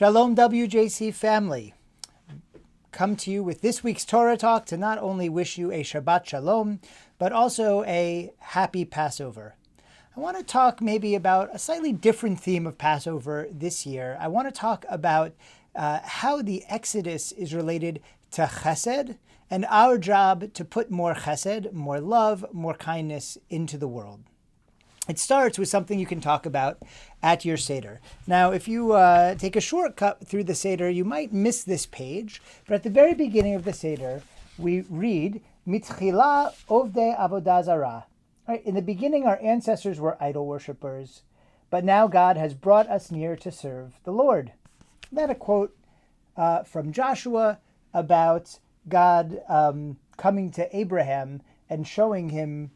Shalom WJC family. Come to you with this week's Torah Talk to not only wish you a Shabbat Shalom, but also a happy Passover. I want to talk maybe about a slightly different theme of Passover this year. I want to talk about how the Exodus is related to Hesed and our job to put more Hesed, more love, more kindness into the world. It starts with something you can talk about at your seder. Now, if you take a shortcut through the seder, you might miss this page, but at the very beginning of the seder, we read, Mitchila ovdei avodah zarah. Right, in the beginning, our ancestors were idol worshippers, but now God has brought us near to serve the Lord. Then a quote from Joshua about God coming to Abraham and showing him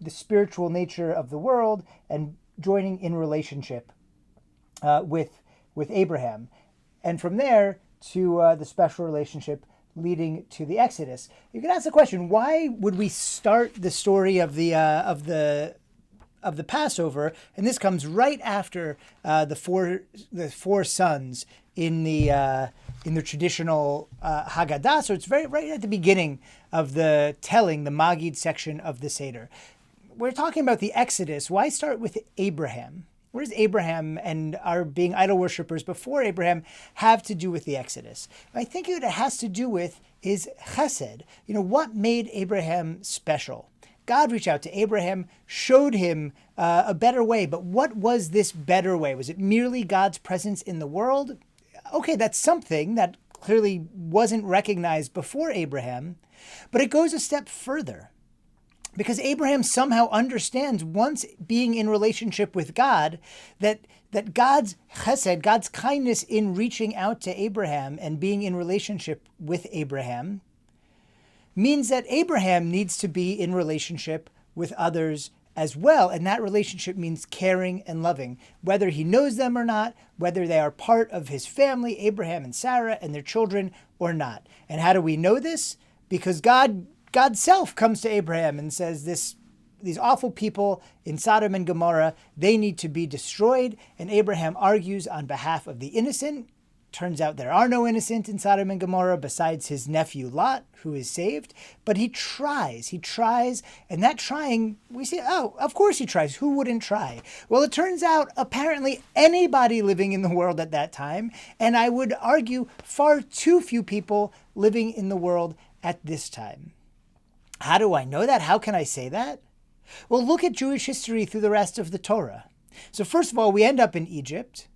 the spiritual nature of the world and joining in relationship with Abraham. And from there to the special relationship leading to the Exodus. You can ask the question, why would we start the story of the Passover? And this comes right after the four sons in the traditional Haggadah. So it's right at the beginning of the telling, the Magid section of the Seder. We're talking about the Exodus. Why start with Abraham? What does Abraham and our being idol worshippers before Abraham have to do with the Exodus? I think what it has to do with is Hesed. What made Abraham special? God reached out to Abraham, showed him a better way. But what was this better way? Was it merely God's presence in the world? Okay, that's something that clearly wasn't recognized before Abraham, but it goes a step further. Because Abraham somehow understands, once being in relationship with God, that God's chesed, God's kindness in reaching out to Abraham and being in relationship with Abraham, means that Abraham needs to be in relationship with others as well. And that relationship means caring and loving, whether he knows them or not, whether they are part of his family, Abraham and Sarah and their children, or not. And how do we know this? Because God's self comes to Abraham and says these awful people in Sodom and Gomorrah, they need to be destroyed. And Abraham argues on behalf of the innocent. Turns out there are no innocent in Sodom and Gomorrah besides his nephew Lot, who is saved. But he tries, and that trying, we say, oh, of course he tries. Who wouldn't try? Well, it turns out apparently anybody living in the world at that time, and I would argue far too few people living in the world at this time. How do I know that? How can I say that? Well, look at Jewish history through the rest of the Torah. So first of all, we end up in Egypt.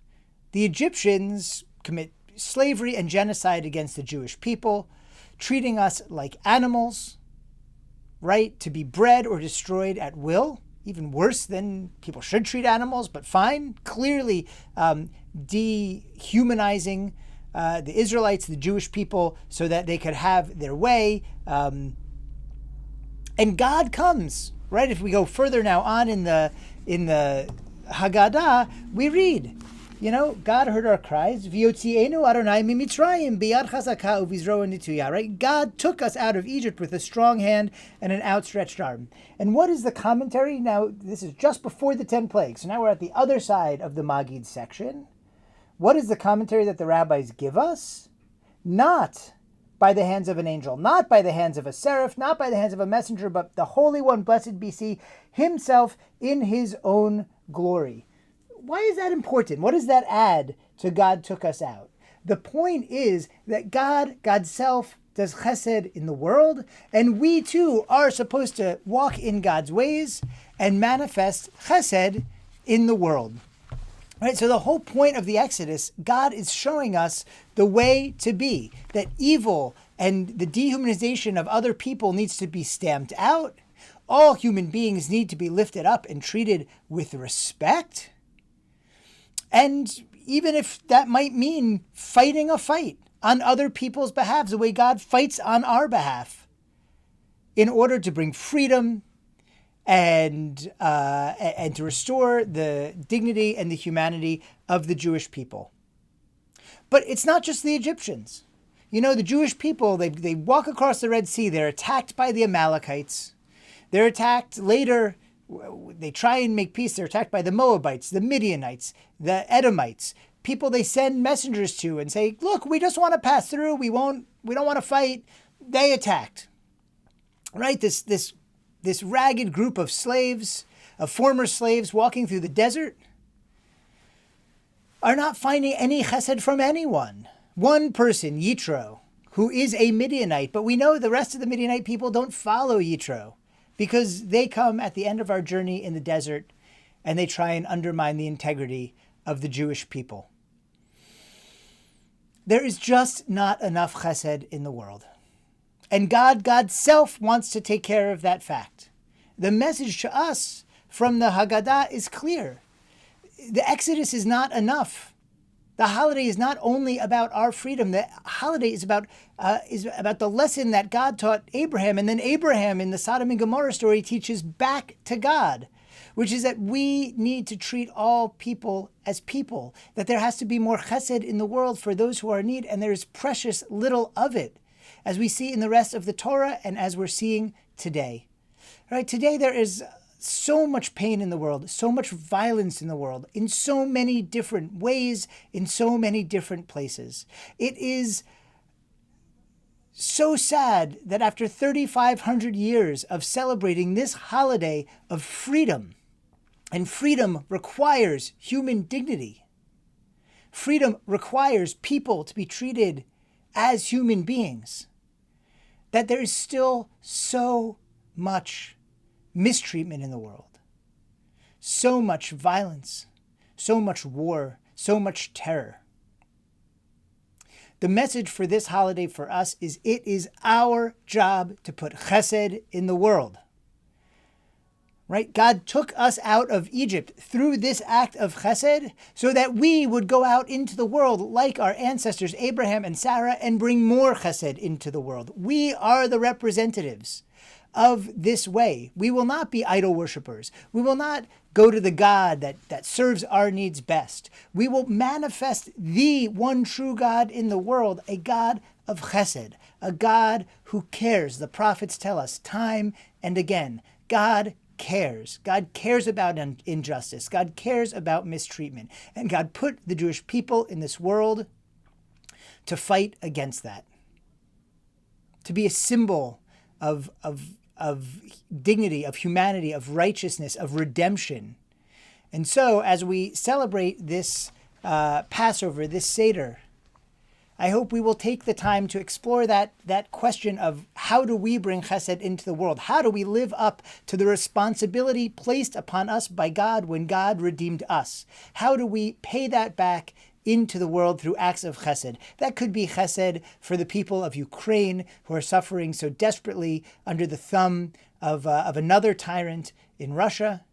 The Egyptians commit slavery and genocide against the Jewish people, treating us like animals, right? To be bred or destroyed at will, even worse than people should treat animals, but fine. Clearly dehumanizing the Israelites, the Jewish people, so that they could have their way. And God comes, right? If we go further now on in the Haggadah, we read, God heard our cries. V'yotzienu Adonai mimitzrayim biyad chazaka uvizro nituya. Right? God took us out of Egypt with a strong hand and an outstretched arm. And what is the commentary? Now, this is just before the 10 plagues. So now we're at the other side of the Magid section. What is the commentary that the rabbis give us? Not by the hands of an angel, not by the hands of a seraph, not by the hands of a messenger, but the Holy One, blessed be he, himself in his own glory. Why is that important? What does that add to God took us out? The point is that God's self, does chesed in the world, and we too are supposed to walk in God's ways and manifest chesed in the world. Right, so the whole point of the Exodus, God is showing us the way to be, that evil and the dehumanization of other people needs to be stamped out. All human beings need to be lifted up and treated with respect. And even if that might mean fighting a fight on other people's behalf, the way God fights on our behalf, in order to bring freedom and to restore the dignity and the humanity of the Jewish people. But it's not just the Egyptians. The Jewish people, they walk across the Red Sea. They're attacked by the Amalekites. They're attacked later. They try and make peace. They're attacked by the Moabites, the Midianites, the Edomites. people they send messengers to and say, look, we just want to pass through. We don't want to fight. They attacked. Right? This ragged group of slaves, of former slaves walking through the desert, are not finding any chesed from anyone. One person, Yitro, who is a Midianite, but we know the rest of the Midianite people don't follow Yitro because they come at the end of our journey in the desert and they try and undermine the integrity of the Jewish people. There is just not enough chesed in the world. And God's self wants to take care of that fact. The message to us from the Haggadah is clear. The Exodus is not enough. The holiday is not only about our freedom. The holiday is about the lesson that God taught Abraham, and then Abraham in the Sodom and Gomorrah story teaches back to God, which is that we need to treat all people as people, that there has to be more chesed in the world for those who are in need, and there is precious little of it, as we see in the rest of the Torah and as we're seeing today. Right? Today there is so much pain in the world, so much violence in the world, in so many different ways, in so many different places. It is so sad that after 3,500 years of celebrating this holiday of freedom, and freedom requires human dignity, freedom requires people to be treated as human beings, that there is still so much mistreatment in the world, so much violence, so much war, so much terror. The message for this holiday for us is it is our job to put chesed in the world. Right? God took us out of Egypt through this act of chesed so that we would go out into the world like our ancestors Abraham and Sarah and bring more chesed into the world. We are the representatives of this way. We will not be idol worshippers. We will not go to the God that serves our needs best. We will manifest the one true God in the world, a God of chesed, a God who cares. The prophets tell us time and again, God cares. God cares about injustice. God cares about mistreatment. And God put the Jewish people in this world to fight against that, to be a symbol of dignity, of humanity, of righteousness, of redemption. And so as we celebrate this Passover, this seder, I hope we will take the time to explore that question of how do we bring chesed into the world? How do we live up to the responsibility placed upon us by God when God redeemed us? How do we pay that back into the world through acts of chesed? That could be chesed for the people of Ukraine who are suffering so desperately under the thumb of another tyrant in Russia.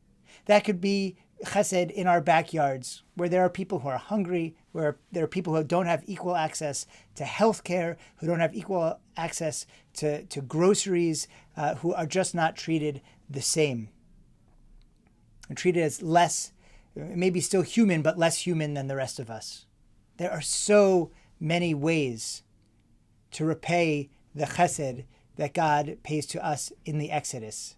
That could be chesed in our backyards, where there are people who are hungry, where there are people who don't have equal access to healthcare, who don't have equal access to groceries, who are just not treated the same. And treated as less, maybe still human, but less human than the rest of us. There are so many ways to repay the chesed that God pays to us in the Exodus.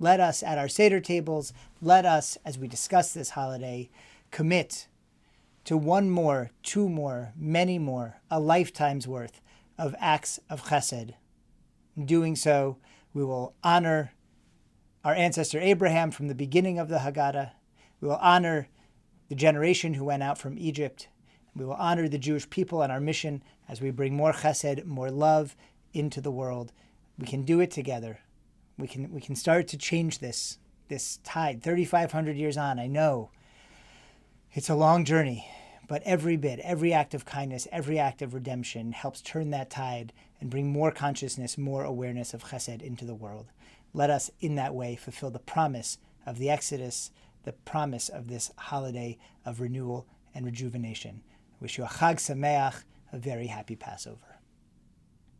Let us, at our Seder tables, let us, as we discuss this holiday, commit to one more, two more, many more, a lifetime's worth of acts of chesed. In doing so, we will honor our ancestor Abraham from the beginning of the Haggadah. We will honor the generation who went out from Egypt. We will honor the Jewish people and our mission as we bring more chesed, more love into the world. We can do it together. We can start to change this tide. 3,500 years on, I know it's a long journey, but every bit, every act of kindness, every act of redemption helps turn that tide and bring more consciousness, more awareness of chesed into the world. Let us, in that way, fulfill the promise of the Exodus, the promise of this holiday of renewal and rejuvenation. I wish you a Chag Sameach, a very happy Passover.